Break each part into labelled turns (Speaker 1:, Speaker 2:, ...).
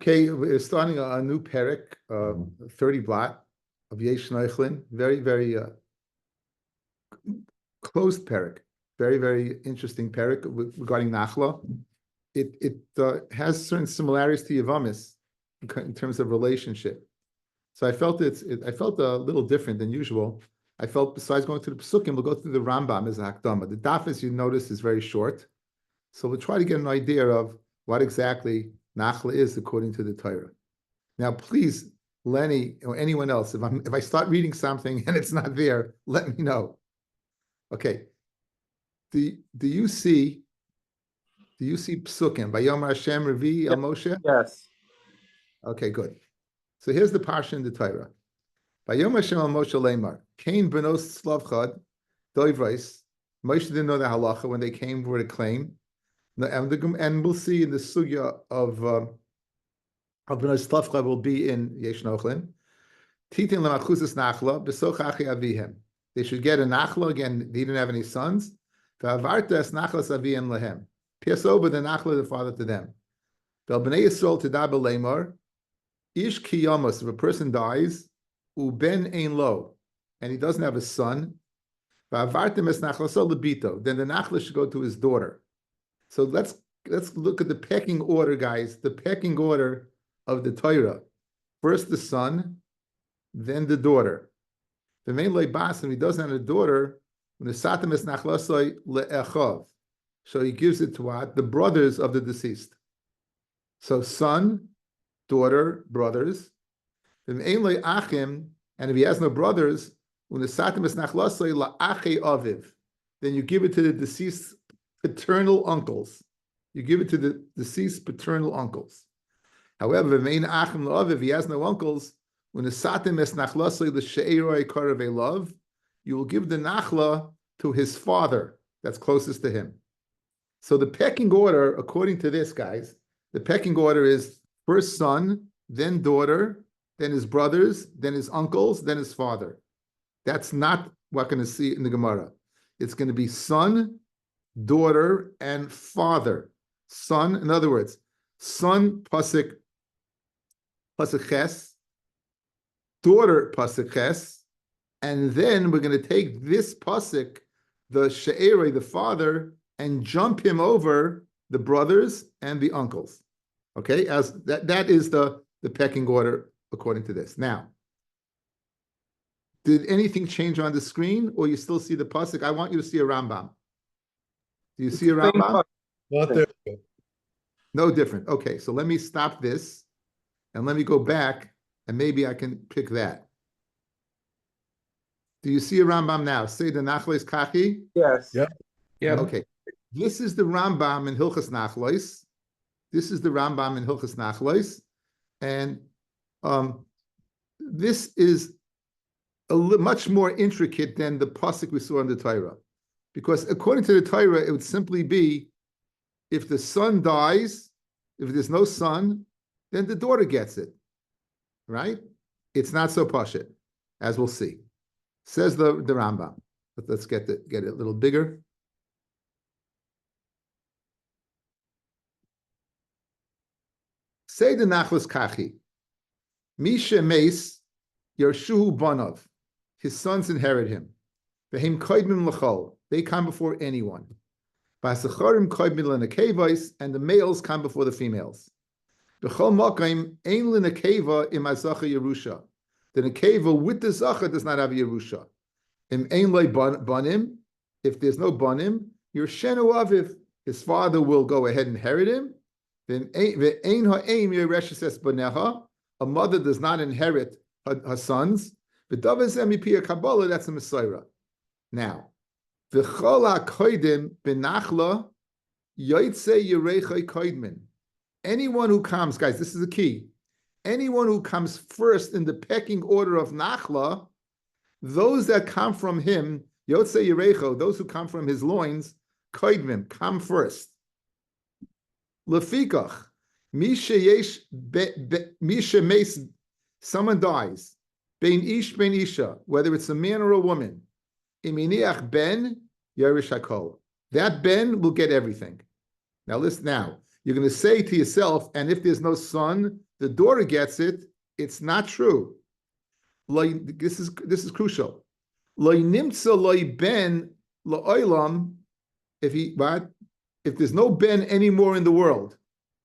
Speaker 1: Okay, we're starting a new parak, 30 blot of Yesh Neichlin. Very, very closed parak. Very, very interesting parak regarding Nachla. It has certain similarities to Yavamis in terms of relationship. So I felt I felt a little different than usual. I felt besides going through the Pesukim, we'll go through the Rambam as a Hakdama. The Daf, as you notice, is very short. So we'll try to get an idea of what exactly Nachla is according to the Torah. Now, please, Lenny or anyone else, if I start reading something and it's not there, let me know. Okay. Do you see Psukim? Vayom Hashem Revi El Moshe?
Speaker 2: Yes.
Speaker 1: Okay, good. So here's the parsha in the Torah. Vayom Hashem El Moshe Leimar. Cain benos Slavchad Doivrais. Moshe didn't know the halacha when they came for the claim. And we'll see in the sugya of benos Slavchad will be in Yesh Nochlin. Titin lemachuzas nachla besoch achi avihem. They should get a nachla. Again, he didn't have any sons. V'avartas nachlas aviyim lehem. Piasoba the nachla the father to them. Vel bnei Yisrael tidab leimar. Ish kiyamos, if a person dies, uben ein lo, and he doesn't have a son, v'avartem es nachlaso lebito, then the nachla should go to his daughter. So let's look at the pecking order, guys. The pecking order of the Torah. First the son, then the daughter. The main loy bas, and he doesn't have a daughter, when the satem es nachlasoi le'echov. So he gives it to what? The brothers of the deceased. So son, daughter, brothers. Then and if he has no brothers, when the satim is nachlasoi la'achei aviv, then you give it to the deceased paternal uncles. You give it to the deceased paternal uncles. However, if he has no uncles, when the satim is nachlasoi l'she'eroi karavei love, you will give the nachla to his father that's closest to him. So the pecking order, according to this, guys, the pecking order is first son, then daughter, then his brothers, then his uncles, then his father. That's not what we're going to see in the Gemara. It's going to be son, daughter, and father. Son, in other words, son pasuk ches, daughter pasuk ches, and then we're going to take this pasuk, the she'erei, the father, and jump him over the brothers and the uncles. Okay, as that is the pecking order according to this. Now, did anything change on the screen, or you still see the pasuk? I want you to see a Rambam. Do you see a Rambam?
Speaker 3: Not different.
Speaker 1: No different. Okay, so let me stop this, and let me go back, and maybe I can pick that. Do you see a Rambam now? Say the Nachleis Kachi?
Speaker 2: Yes.
Speaker 3: Yep.
Speaker 2: Yeah.
Speaker 1: Okay. This is the Rambam in Hilchas Nachleis. This is the Rambam in Hilchas Nachleis. And this is much more intricate than the pasuk we saw in the Torah. Because according to the Torah, it would simply be, if the son dies, if there's no son, then the daughter gets it. Right? It's not so pashut, as we'll see. Says the Rambam. But let's get it a little bigger. Say the Nachlas Kachi. Misha Meis, Yershuhu Banov. His sons inherit him. V'hem koidmim l'chol. They come before anyone. V'asacharim koidmim l'nekevos, and the males come before the females. V'chol makaim ein l'nekeva im azacha Yerusha. The nekeva with the zacha does not have a Yerusha. Im ein loy banim. If there's no banim, Yershenu aviv. His father will go ahead and inherit him. Then a mother does not inherit her sons. That's a Messiah. Now, anyone who comes, guys, this is the key. Anyone who comes first in the pecking order of Nachla, those that come from him, those who come from his loins, come first. Lefikach, someone dies, bein ish bein isha, whether it's a man or a woman, iminiach ben yerish hakol. That ben will get everything. Now listen. Now you're going to say to yourself, and if there's no son, the daughter gets it, it's not true. This is crucial. Ben if there's no ben anymore in the world,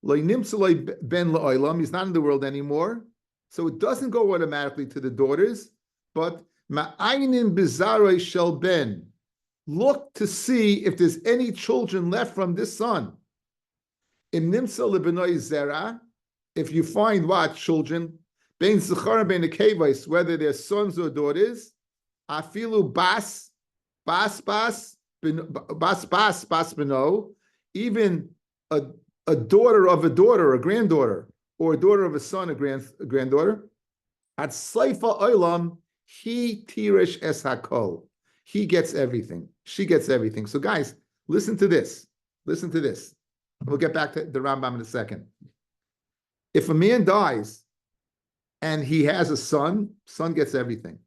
Speaker 1: ben he's not in the world anymore, so it doesn't go automatically to the daughters, but ma'aynin bizarre shel ben. Look to see if there's any children left from this son. In nimsa lebenoi zera, if you find what children, ben zechar and ben nekevos, whether they're sons or daughters, afilu bas beno, even a daughter of a daughter, a granddaughter, or a daughter of a son, a granddaughter. At sleifa olam, he tirish es hakol. He gets everything. She gets everything. So guys, listen to this. Listen to this. We'll get back to the Rambam in a second. If a man dies and he has a son gets everything.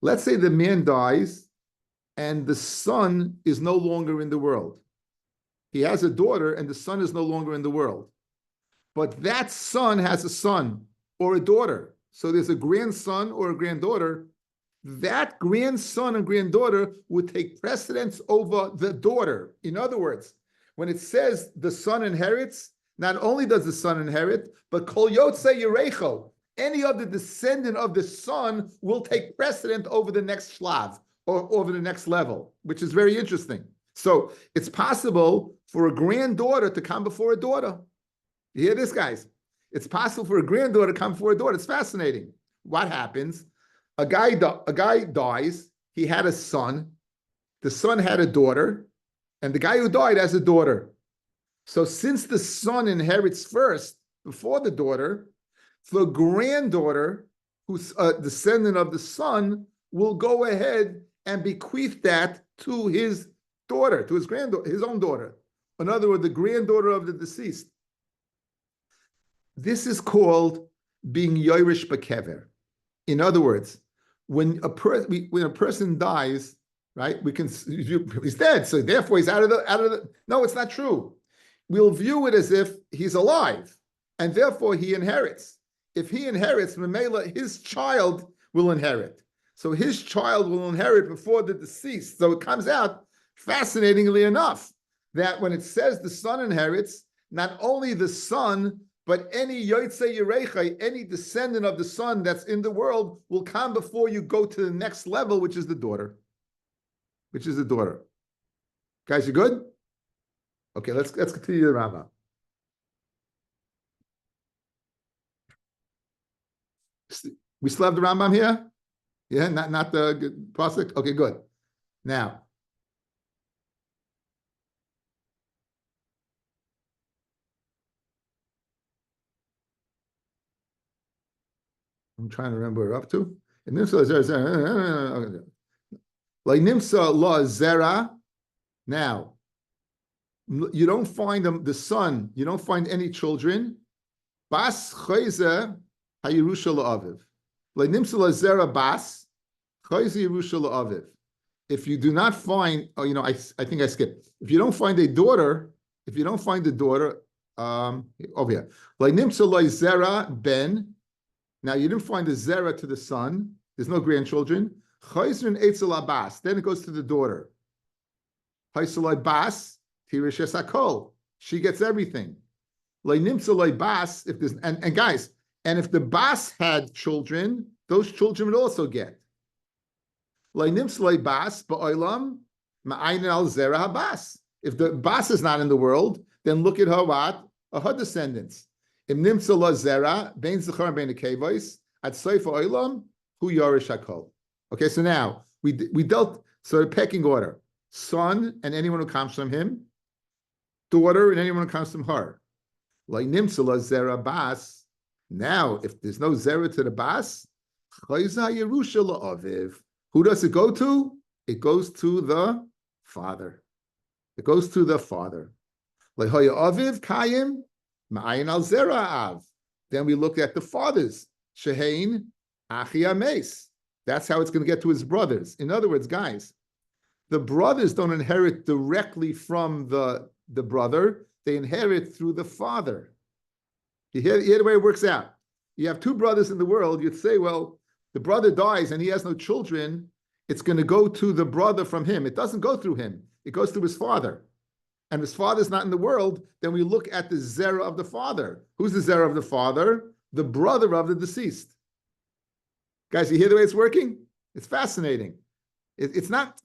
Speaker 1: Let's say the man dies and the son is no longer in the world. He has a daughter and the son is no longer in the world. But that son has a son or a daughter. So there's a grandson or a granddaughter. That grandson and granddaughter would take precedence over the daughter. In other words, when it says the son inherits, not only does the son inherit, but kol yotze yerecho, any other descendant of the son will take precedent over the next shlav, or over the next level, which is very interesting. So it's possible for a granddaughter to come before a daughter. You hear this, guys? It's possible for a granddaughter to come before a daughter. It's fascinating. What happens? A guy dies. He had a son. The son had a daughter. And the guy who died has a daughter. So since the son inherits first, before the daughter, the granddaughter, who's a descendant of the son, will go ahead and bequeath that to his daughter, to his granddaughter, his own daughter. In other words, the granddaughter of the deceased. This is called being Yoirish Bakever. In other words, when a person dies, right, he's dead, so therefore he's out of the. No, it's not true. We'll view it as if he's alive, and therefore he inherits. If he inherits, Memela, his child will inherit. So his child will inherit before the deceased. So it comes out, fascinatingly enough, that when it says the son inherits, not only the son, but any Yotze Yerechai, any descendant of the son that's in the world, will come before you go to the next level, which is the daughter. Which is the daughter. Guys, you good? Okay, let's continue the Rambam. We still have the Rambam here? Yeah, not the Pasuk? Okay, good. Now, I'm trying to remember where we're up to. Like Nimsa la zera. Now, you don't find the son, you don't find any children. Bas chayze hayirusha la'aviv. Like Nimsa la zera bas chayze yirusha la'aviv. If you do not find, I think I skipped. If you don't find a daughter, over here. Like Nimsa la zera ben. Now you didn't find the zera to the son. There's no grandchildren. Chayzrin etzel abbas. Then it goes to the daughter. Chayzrin bas tirishes hakol. She gets everything. Like nimtzalai bas. If there's and guys, and if the bas had children, those children would also get. Like nimtzalai bas ba'olam ma'ayin al zera habas. If the bas is not in the world, then look at her what? Her descendants. Im nimtzala zera bein zechar bein nekevos at soifa olam hu yorish hakol. Okay, so now we dealt sort of pecking order: son and anyone who comes from him, daughter and anyone who comes from her. Like nimtzala zera bas. Now, if there's no zera to the bas, chayza yerusha la'aviv. Who does it go to? It goes to the father. It goes to the father. Like hoya aviv kayim. Ma'ayin al zera av. Then we look at the fathers. Shehein achi ames. That's how it's going to get to his brothers. In other words, guys, the brothers don't inherit directly from the brother. They inherit through the father. You hear the way it works out. You have two brothers in the world. You'd say, well, the brother dies and he has no children. It's going to go to the brother from him. It doesn't go through him. It goes through his father. And his father's not in the world. Then we look at the zera of the father. Who's the zera of the father? The brother of the deceased. Guys, you hear the way it's working? It's fascinating. It's not,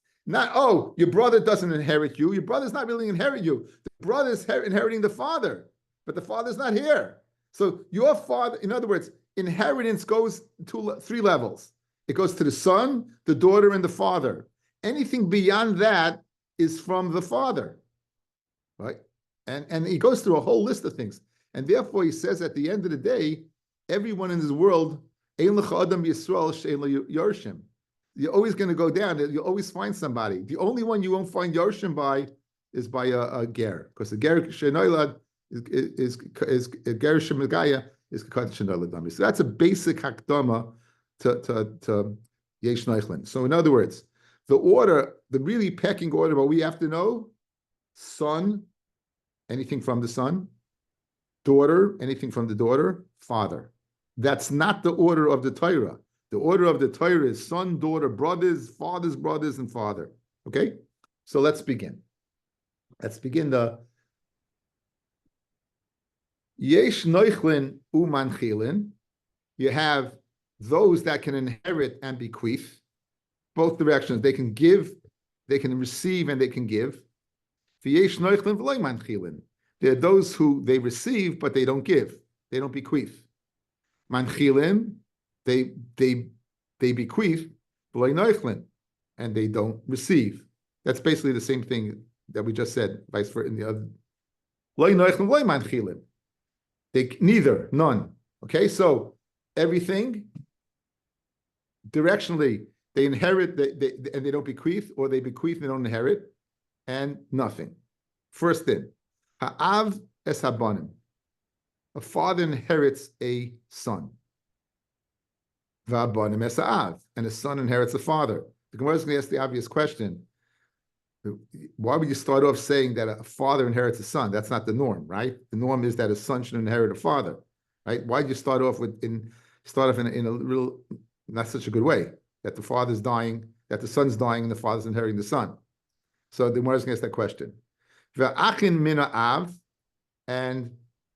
Speaker 1: oh, your brother doesn't inherit you. Your brother's not really inherit you. The brother's inheriting the father, but the father's not here. So your father, in other words, inheritance goes to three levels. It goes to the son, the daughter, and the father. Anything beyond that is from the father, right? And he goes through a whole list of things. And therefore, he says at the end of the day, everyone in this world, Ein lecha adam Yisrael she'ein lo yorshim. You're always going to go down. You'll always find somebody. The only one you won't find yorshim by is by a ger, because the ger she'noilad is ger shemagaya is katan she'noilad. So that's a basic hakdama to yesh neichlin. So in other words, the order, the really pecking order, what we have to know: son, anything from the son; daughter, anything from the daughter; father. That's not the order of the Torah. The order of the Torah is son, daughter, brothers, fathers, brothers, and father. Okay? So let's begin. Let's begin the Yesh Noichlin Umanchilin. You have those that can inherit and bequeath. Both directions. They can give, they can receive, and they can give. Yesh Noichlin V'loy Manchilin. There are those who they receive, but they don't give. They don't bequeath. Manchilin, they bequeath, and they don't receive. That's basically the same thing that we just said, vice versa in the other. They neither, none. Okay, so everything directionally they inherit, and they don't bequeath, or they bequeath and they don't inherit, and nothing. First thing, ha'av es habanim. A father inherits a son. V'abanim es ha'av, and a son inherits a father. The Gemara is going to ask the obvious question: why would you start off saying that a father inherits a son? That's not the norm, right? The norm is that a son should inherit a father, right? Why did you start off in a real, not such a good way, that the father's dying, that the son's dying, and the father's inheriting the son? So the Gemara is going to ask that question. V'achin min ha'av, and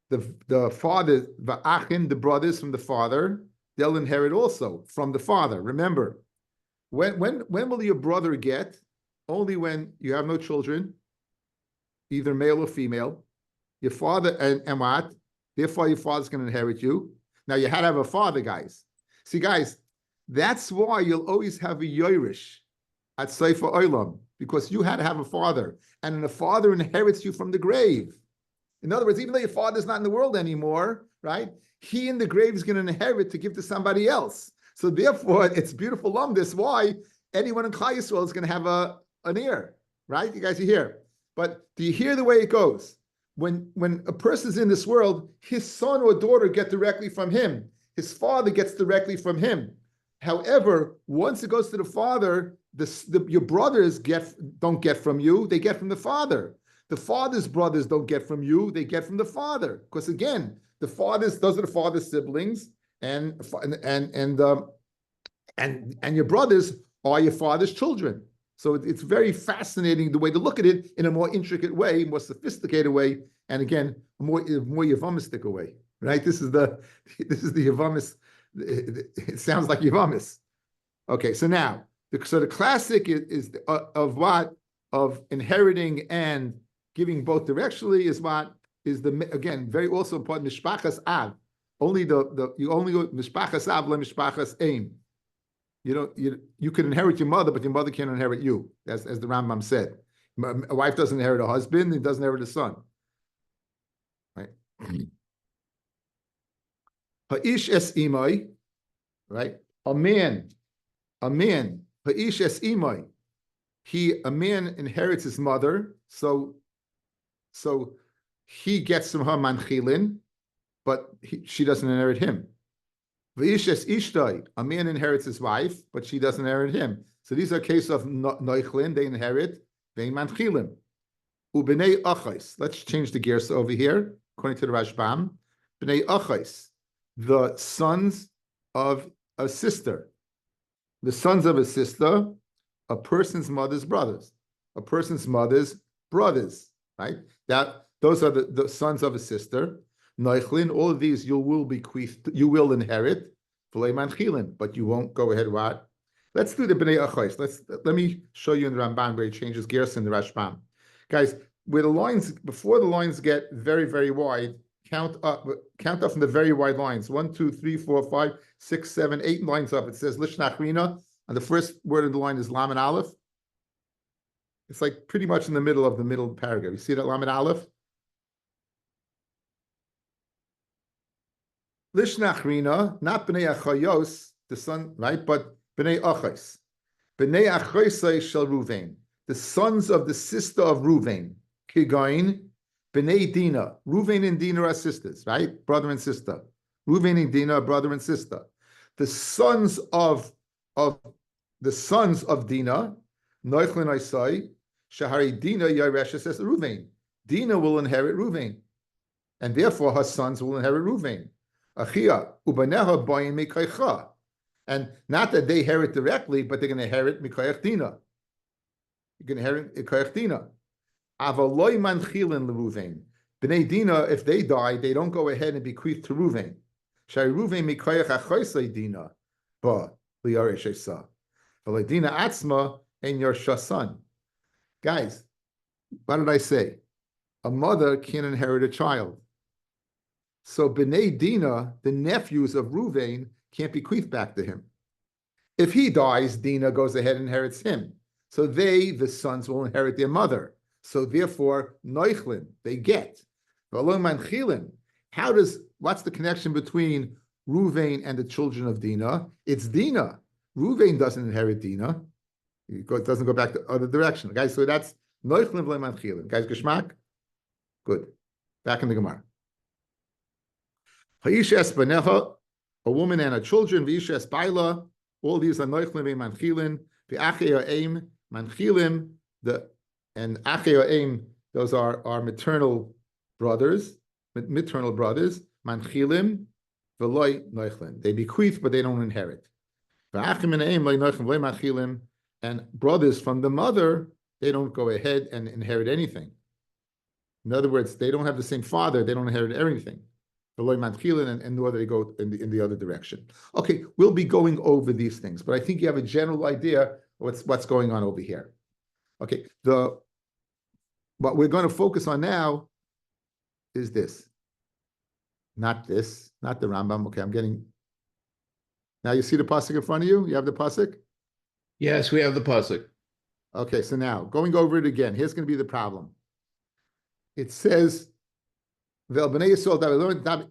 Speaker 1: the father, v'achin, the brothers from the father, they'll inherit also from the father. Remember, when will your brother get? Only when you have no children, either male or female. Your father, and what? Therefore, your father's going to inherit you. Now, you had to have a father, guys. See, guys, that's why you'll always have a yoirish at Seifa Olam, because you had to have a father, and the father inherits you from the grave. In other words, even though your father's not in the world anymore, right? He in the grave is going to inherit to give to somebody else. So therefore, it's beautiful lumdis. Why anyone in Klal Yisrael is going to have an heir, right? You guys are here. But do you hear the way it goes? When a person's in this world, his son or daughter get directly from him. His father gets directly from him. However, once it goes to the father, your brothers don't get from you, they get from the father. The father's brothers don't get from you, they get from the father. Because again, those are the father's siblings, and your brothers are your father's children. So it's very fascinating the way to look at it in a more intricate way, more sophisticated way, and again, more Yevamistic way, right? This is the Yevamis. It sounds like Yevamis. Okay, so now, the classic is of what? Of inheriting and giving both directionally is what? Is again, very also important, Mishpachas Av. You only go Mishpachas Av, le Mishpachas Aim. You can inherit your mother, but your mother can't inherit you, as the Rambam said. A wife doesn't inherit a husband, and doesn't inherit a son. Right? Ha'ish es imai, right? A man, ha'ish es imai. A man inherits his mother, so he gets from her manchilin, but she doesn't inherit him. V'ishes ishtai, a man inherits his wife, but she doesn't inherit him. So these are cases of noichlin, they inherit, vein manchilim. Ubnei achais. Let's change the gears over here, according to the Rashbam. b'nei achais, the sons of a sister. The sons of a sister, a person's mother's brothers. A person's mother's brothers, right? Those are the sons of a sister. Neichlin, all of these you will bequeath, you will inherit, but you won't go ahead what? Let's do the Bnei Achais. Let me show you in the Ramban where he changes gears in the Rashbam. Guys, where the lines, before the lines get very, very wide, count up from the very wide lines. 1, 2, 3, 4, 5, 6, 7, 8 lines up. It says Lishnachrina, and the first word of the line is Lamed Aleph. It's like pretty much in the middle of the middle paragraph. You see that Lamed Aleph? Lishnachrina, not Bnei Achayos, the son, right? But Bnei Achais. Bnei Achaisai shel Ruvain, the sons of the sister of Ruvain. Kigain, Bnei Dina. Ruvain and Dina are sisters, right? Brother and sister. Ruvain and Dina are brother and sister. The sons of Dina, Noichlin Isai, Shahari Dina Yaresha says Ruvain. Dina will inherit Ruvain, and therefore her sons will inherit Ruvain. Achia ubaneha boyin mikaycha, and not that they inherit directly, but they're going to inherit mikayach Dina. You're going to inherit mikayach Dina. Avaloi manchilin leRuvain. Bnei Dina, if they die, they don't go ahead and bequeath to Ruvain. Shari Ruvain mikayach achoisei Dina, ba liyaresh esa. V'lei Dina atzma en your shasan. Guys, what did I say? A mother can't inherit a child. So Bnei Dina, the nephews of Ruvain, can't bequeath back to him. If he dies, Dina goes ahead and inherits him. So they, the sons, will inherit their mother. So therefore, Noichlin, they get. What's the connection between Ruvain and the children of Dina? It's Dina. Ruvain doesn't inherit Dina. It doesn't go back the other direction. Guys, so that's Noichlin v'lo manchilin. Guys, Geschmack? Good. Back in the Gemara. Ha'ishes banecha, a woman and her children, v'ishes baila, all these are Noichlin v'manchilin, v'achei ha'eim manchilim, and achei ha'eim, those are our maternal brothers, manchilim, v'loi Noichlin. They bequeath, but they don't inherit. V'achim ha'eim loi Noichlin v'loi manchilim, and brothers from the mother, they don't go ahead and inherit anything. In other words, they don't have the same father, they don't inherit everything. And nor do they go in the other direction. Okay, we'll be going over these things, but I think you have a general idea of what's going on over here. Okay, what we're going to focus on now is this. Not the Rambam. Okay, I'm getting. Now you see the pasuk in front of you? You have the pasuk?
Speaker 2: Yes, we have the pasuk.
Speaker 1: Okay, so now going over it again. Here's going to be the problem. It says, so the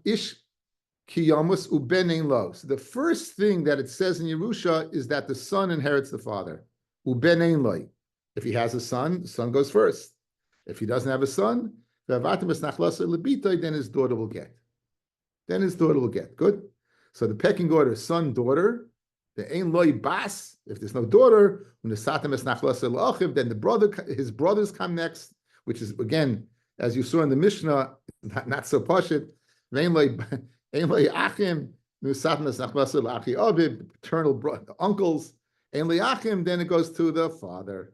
Speaker 1: first thing that it says in Yerusha is that the son inherits the father. If he has a son, the son goes first. If he doesn't have a son, then his daughter will get. Good. So the pecking order is son, daughter. The ein loy bas. If there's no daughter, then his brothers come next, which is again, as you saw in the Mishnah, not so pashut. Paternal uncles. Then it goes to the father.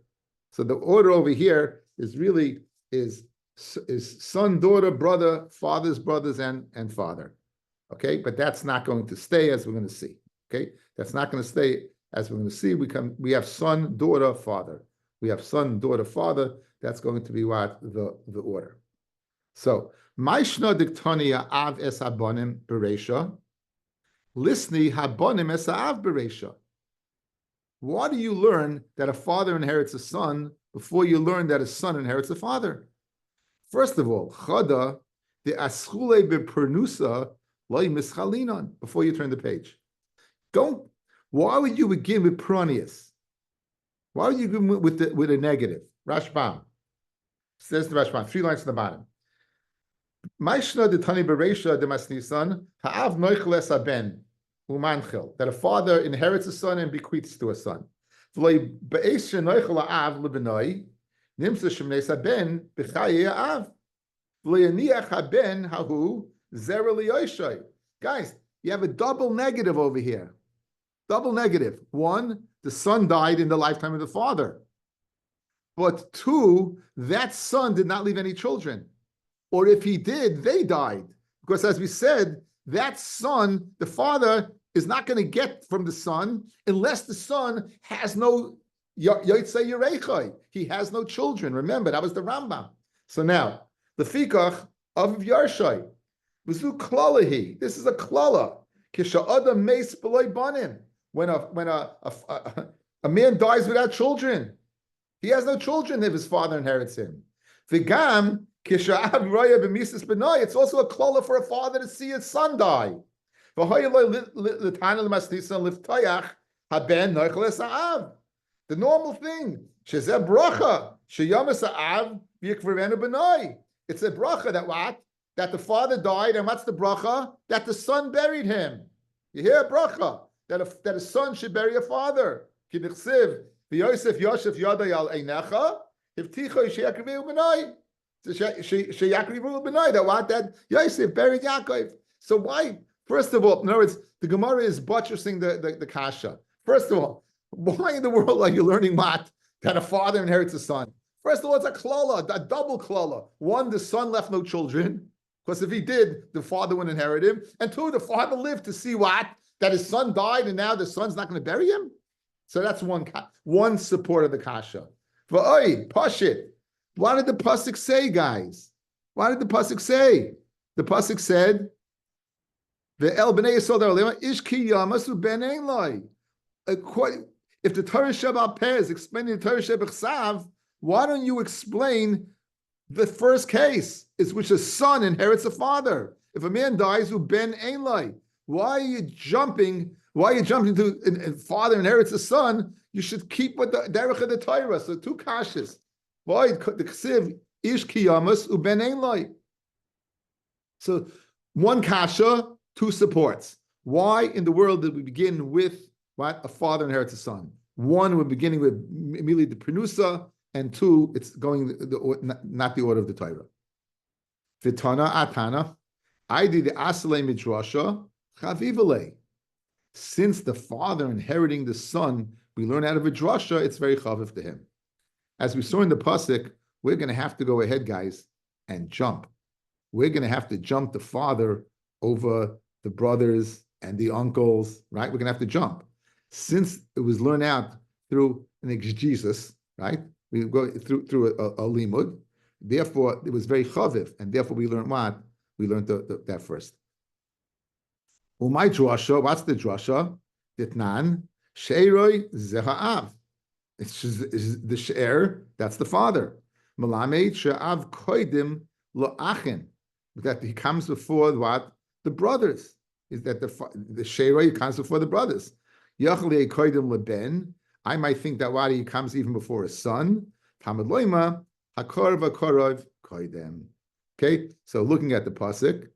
Speaker 1: So the order over here is really is son, daughter, brother, father's brothers, and father. Okay, but that's not going to stay, as we're going to see. Okay, that's not going to stay, as we're going to see. We have son, daughter, father. We have son, daughter, father. That's going to be what the order. So, Maishna diktania av es habonim bereisha, lisni habonim es ha'av bereisha. Why do you learn that a father inherits a son before you learn that a son inherits a father? First of all, chada de aschule bepernusa loy mischalinon. Before you turn the page, why would you begin with pronius? Why would you begin with a negative? Rashbam says the Rashbam, 3 lines to the bottom. Maishna de tani bereisha de masnisan ha'av noichles aben umanchil, that a father inherits a son and bequeaths to a son. V'loi be'esh noichel ha'av lebenoi nimsa shemnes aben b'chaye ha'av v'loi yaniach haben hahu Zera liyoshai. Guys, you have a double negative over here. Double negative. One, the son died in the lifetime of the father. But two, that son did not leave any children. Or if he did, they died. Because as we said, that son, the father, is not going to get from the son unless the son has no yotzei yerechai. He has no children. Remember, that was the Rambam. So now, the fikach of Yarshai. V'zu klalahi. This is a klala. Kisha'adam meis b'loy banim. When a man dies without children, he has no children if his father inherits him. V'gam kisha'av roya b'misas b'nai. It's also a klala for a father to see his son die. The normal thing. It's a bracha that what? That the father died, and what's the bracha? That the son buried him. You hear a bracha that a son should bury a father. That what? That Yosef buried Yaakov. So why? First of all, in other words, the Gemara is buttressing the kasha. First of all, why in the world are you learning that a father inherits a son? First of all, it's a klala, a double klala. One, the son left no children, because if he did, the father wouldn't inherit him. And two, the father lived to see what? That his son died, and now the son's not going to bury him? So that's one support of the kasha. V'oi, pashit. What did the pasuk say, guys? What did the pasuk say? The pasuk said, "Ve'el b'nei Yisrael darlema ish ki yamasu ben einlai." If the Torah Shebal Peh is explaining the Torah Shebechsav, why don't you explain the first case, is which a son inherits a father? If a man dies, who ben einlai, why are you jumping? Why are you jumping to father inherits a son? You should keep with the derech of the Torah. So two kashas. Why the ksiv ish ki yamas u ben einlai? So one kasha, two supports. Why in the world did we begin with what? A father inherits a son. One, we're beginning with immediately the Penusa, and two, it's going not the order of the Torah. Vitana atana, I did the asale midrasha chavivale. Since the father inheriting the son, we learn out of a drasha, it's very chaviv to him. As we saw in the pasuk, we're going to have to go ahead, guys, and jump. We're going to have to jump the father over the brothers and the uncles, right? We're going to have to jump. Since it was learned out through an exegesis, right? We go through a limud. Therefore, it was very chaviv, and therefore we learned what? We learned that first. My drasha, what's the drasha? Ditnan, sheiroi zeha'av. It's the she'er, that's the father. Malamed she'av koidim lo'achin. That he comes before what? The brothers. Is that the sheiroi comes before the brothers. Yachle koidim leben. I might think that what he comes even before his son. Tamad loima hakorv hakorov koidem. Okay, so looking at the pasuk,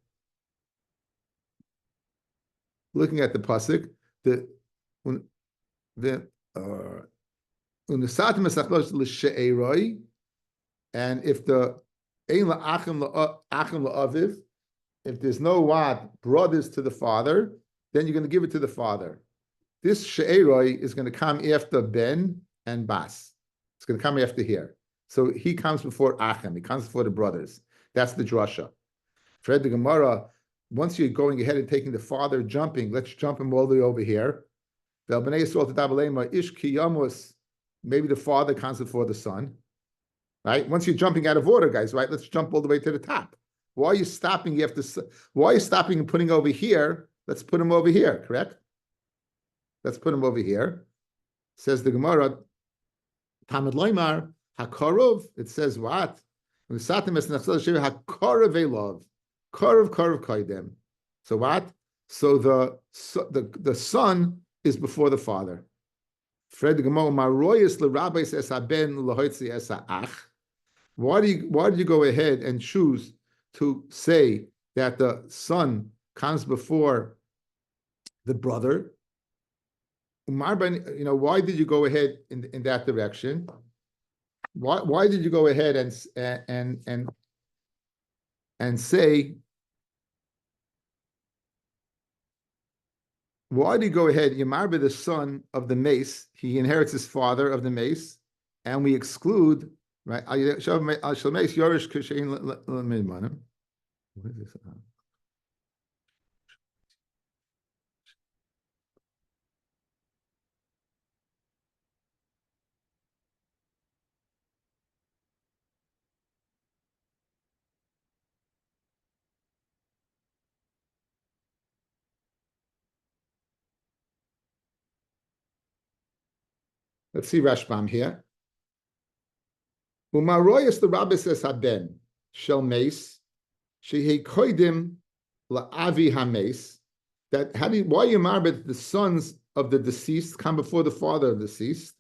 Speaker 1: and if the ein la'achim la'aviv, if there's no what brothers to the father, then you're going to give it to the father. This she'eroi is going to come after Ben and Bas. It's going to come after here. So he comes before Achim. He comes before the brothers. That's the drasha. Fred the Gemara, once you're going ahead and taking the father jumping, let's jump him all the way over here. Maybe the father comes before the son. Right? Once you're jumping out of order, guys, right? Let's jump all the way to the top. Why are you stopping? Why are you stopping and putting over here? Let's put him over here, correct? Let's put him over here. Says the Gemara, Tamid Loimar, Hakarov. It says what? Hakarov elov. Karov kaidem. So what? So the son is before the father. Fred the Gemara, Maroyis l'Rabbi says haben l'hoitzi es ach. Why did you go ahead and choose to say that the son comes before the brother? Why did you go ahead in that direction? Why did you go ahead and say why do you go ahead? Yamarba, the son of the mace, he inherits his father of the mace, and we exclude, right? What is this? Let's see Rashbam here. Umaroyas the Rabbi says haben shel mace shehi koidim la'avi hames. That why you marbet the sons of the deceased come before the father of the deceased?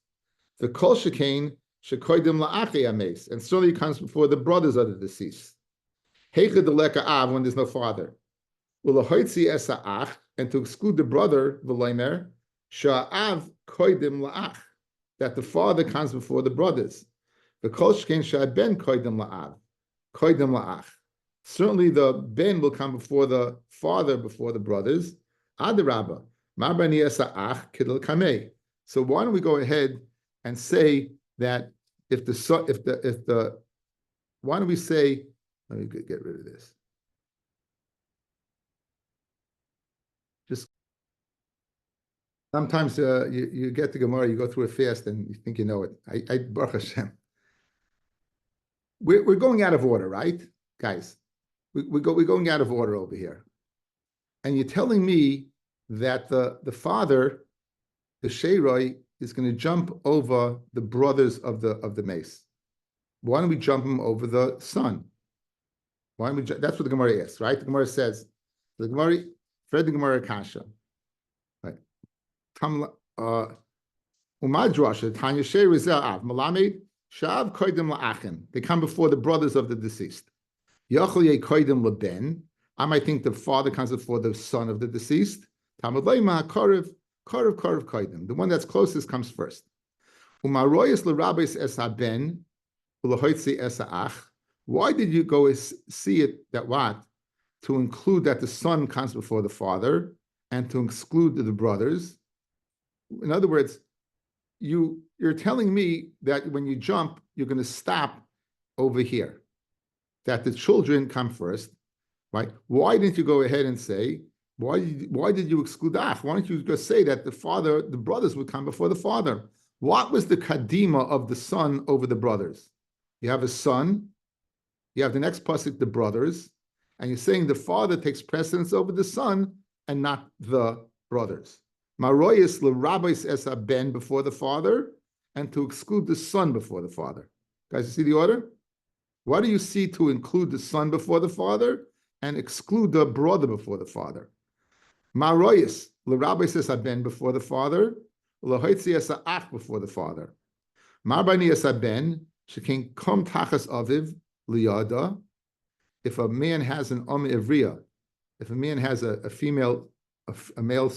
Speaker 1: The kol shekain shekoidim la'achi hames, and certainly comes before the brothers of the deceased. Heicha deleka av, when there's no father. Ulahoitzi esa ach, and to exclude the brother v'loimer sha'av koidim la'ach, that the father comes before the brothers. The kol shekain sha'ben koidim la'av, koidim la'ach. Certainly the ben will come before the father, before the brothers. Adarabba, marbani esa ach kidel kamei. So why don't we go ahead and say that if the why don't we say, let me get rid of this. Just sometimes you get the Gemara, you go through it fast, and you think you know it. I Baruch Hashem. We're going out of order, right, guys? We're going out of order over here, and you're telling me that the father, the Sheiroi, is going to jump over the brothers of the mace. Why don't we jump him over the son? Why don't we? That's what the Gemara asks, right? The Gemara says, the Gemara, Fred the Gemara Kasha, right? Umadrasha Tanya Sheirizel Av Malamed Shav Koidim La'achin. They come before the brothers of the deceased. Yachol Ye Koidim LeBen. I might think the father comes before the son of the deceased. Tamad Leima Karev Koidim. The one that's closest comes first. Umaroyas LeRabbeis Es HaBen Ulehoitzi Es HaAch. Why did you go see it that what? To include that the son comes before the father and to exclude the brothers. In other words, you're telling me that when you jump, you're going to stop over here, that the children come first, right? Why didn't you go ahead and say, why did you exclude Ach? Why don't you just say that the brothers would come before the father? What was the kadima of the son over the brothers? You have a son, you have the next pasuk, the brothers, and you're saying the father takes precedence over the son and not the brothers. Maroyis l'rabbis es ben before the father, and to exclude the son before the father. Guys, you see the order? Why do you see to include the son before the father and exclude the brother before the father? Maroyis l'rabbis es ben before the father, l'hoitzi es ach before the father. Marbani es ben shekin kom tachas aviv liyada. If a man has an ivriya, if a man has a female, a female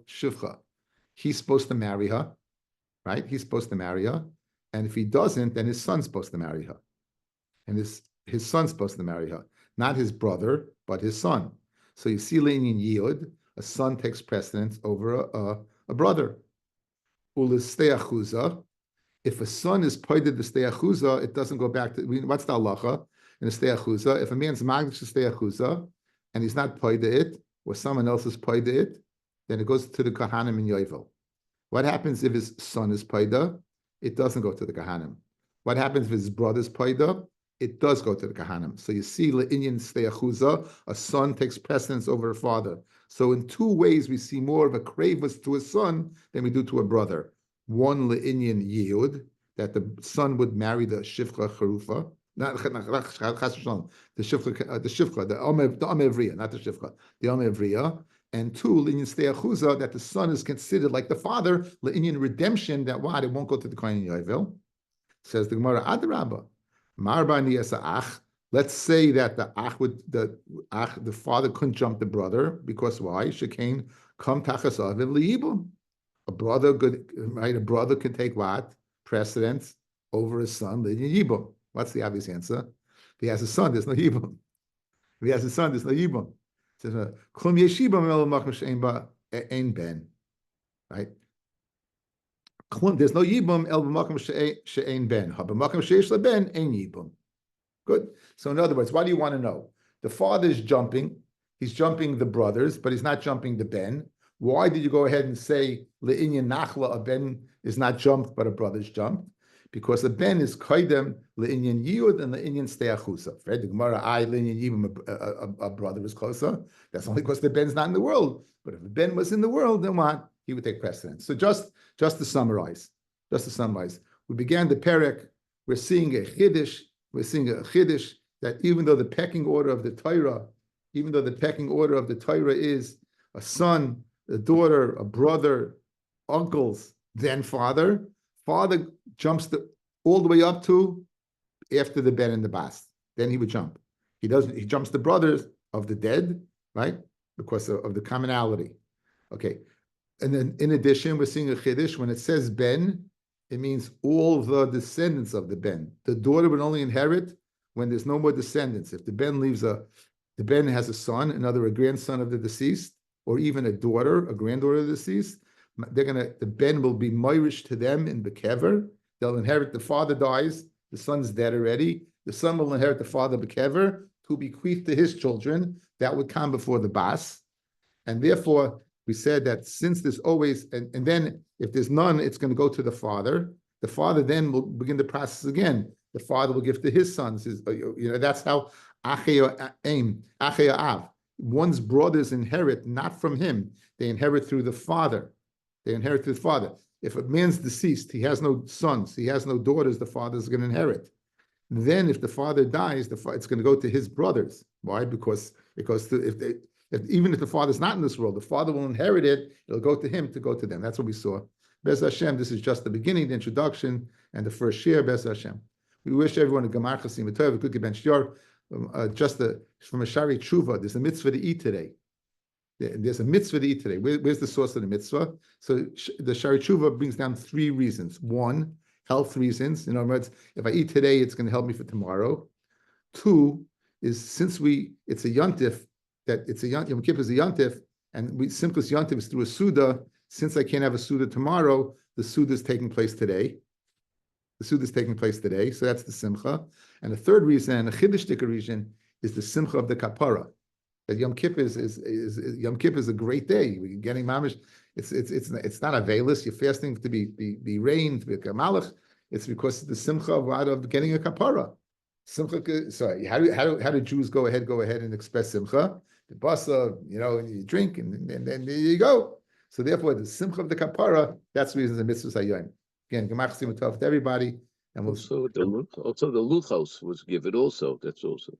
Speaker 1: shivcha, he's supposed to marry her, right? He's supposed to marry her, and if he doesn't, then his son's supposed to marry her, and his son's supposed to marry her, not his brother, but his son. So you see, in Yod, a son takes precedence over a brother. Ulisteachuza, if a son is pointed to steachuza, it doesn't go back to what's the halacha in a steachuza. If a man's magdish to steachuza and he's not pointed it, or someone else is pointed it, then it goes to the kahanim in Yovel. What happens if his son is paida? It doesn't go to the kahanim. What happens if his brother's paida? It does go to the kahanim. So you see, le'inyan steachuza, a son takes precedence over a father. So in two ways, we see more of a cravus to a son than we do to a brother. One le'inyan yiyud, that the son would marry the shivcha charufa, not the shivcha, the amevriya, not the shivcha, the amevriya. And two, le'inyan steachuza, that the son is considered like the father, le'inyan redemption, that what? It won't go to the kohen yovel. Says the Gemara, adarabba, marbani esa ach. Let's say that the father couldn't jump the brother, because why? Shekain kam tachas aviv liyibum. A brother could, right? A brother can take what? Precedence over his son, le'inyan yibum. What's the obvious answer? If he has a son, there's no yibum. If he has a son, there's no yibum. It says, Klum yeshibam el macham she'ein ba ein ben, right? There's no yibum el b'makom she'ein ben. Ha b'makom she'esh leben ein yibum. Good. So in other words, why do you want to know? The father's jumping. He's jumping the brothers, but he's not jumping the ben. Why did you go ahead and say le'inyan nachla, a ben is not jumped, but a brother's jumped? Because the ben is kaidem le'inyan yiyud and le'inyan steachusa. Right? The Gemara, le'inyan yibum, a brother is closer. That's only because the ben's not in the world. But if the ben was in the world, then what? He would take precedence. So just to summarize, we began the perek. We're seeing a chiddush. We're seeing a chiddush that even though the pecking order of the Torah is a son, a daughter, a brother, uncles, then father jumps all the way up to after the ben and the bas. Then he would jump. He jumps the brothers of the dead, right? Because of the commonality. Okay. And then in addition, we're seeing a chiddush. When it says ben, it means all the descendants of the ben. The daughter would only inherit when there's no more descendants. If the ben the ben has a son, a grandson of the deceased, or even a daughter, a granddaughter of the deceased, the ben will be moirish to them in the kever. They'll inherit. The father dies, the son's dead already. The son will inherit the father bekever to bequeath to his children. That would come before the bas, and therefore we said that since there's always and then if there's none, it's going to go to the father. The father then will begin the process again. The father will give to his sons. That's how Av. One's brothers inherit not from him; they inherit through the father. If a man's deceased, he has no sons, he has no daughters. The father's going to inherit. Then, if the father dies, it's going to go to his brothers. Why? Because even if the father's not in this world, the father will inherit it. It'll go to him to go to them. That's what we saw. Bez Hashem, this is just the beginning, the introduction, and the first share. Bez Hashem. We wish everyone a Gemar Chasim Tov, a good Geben Shyor. From a Shari Tshuva, there's a mitzvah to eat today. There's a mitzvah to eat today. Where's the source of the mitzvah? So the Shari Tshuva brings down 3 reasons. 1, health reasons. In other words, if I eat today, it's going to help me for tomorrow. 2 is since it's a yontif, Yom Kippur is a yontif, and simplest yontif is through a suda. Since I can't have a suda tomorrow, the suda is taking place today. So that's the simcha. And the third reason, and the chiddush reason, is the simcha of the kapara. That Yom Kippur is a great day. We're getting mamish. It's not a veilus. You're fasting to be rained, to be a kamalach. It's because the simcha of getting a kapara. Simcha. Sorry, how do Jews go ahead and express simcha? The Basra, you drink, and then there you go. So therefore, the simcha of the kapara, that's the reason the mitzvah sayyim. Again, Gemach Sim to everybody, and we'll
Speaker 3: also the luchos was given also. That's also